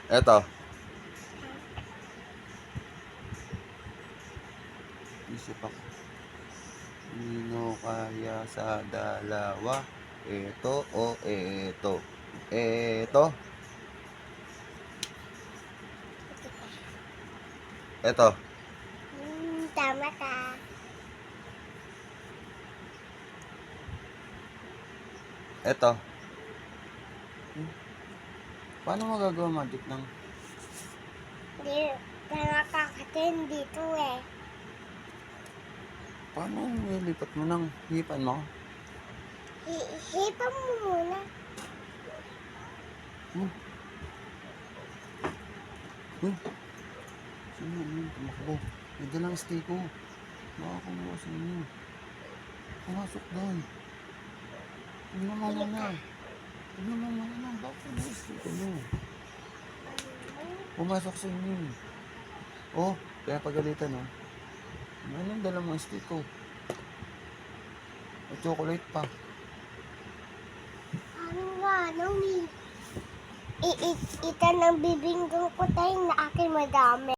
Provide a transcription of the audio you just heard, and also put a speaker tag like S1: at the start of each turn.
S1: Eto. Isip ako. Sino kaya sa dalawa? Eto o eto? Eto. Eto.
S2: Tama ka.
S1: Eto. Paano magagawa magic ng...
S2: Hindi ka nakakatin dito eh.
S1: Paano nilipat mo ng hipan mo?
S2: Hipan mo muna.
S1: Sino yun? Tumakbo. May dalang stay ko. Makakumuha sa inyo. Pumasok doon. Huwag naman na. Huwag naman na. Bakit na stay ko mo? Pumasok sa inyo. Oh, kaya pagalitan oh. Anong dala mo stay ko? May chocolate pa.
S2: Ano nga, nung itan ng bibinggang ko tayo na akin madami.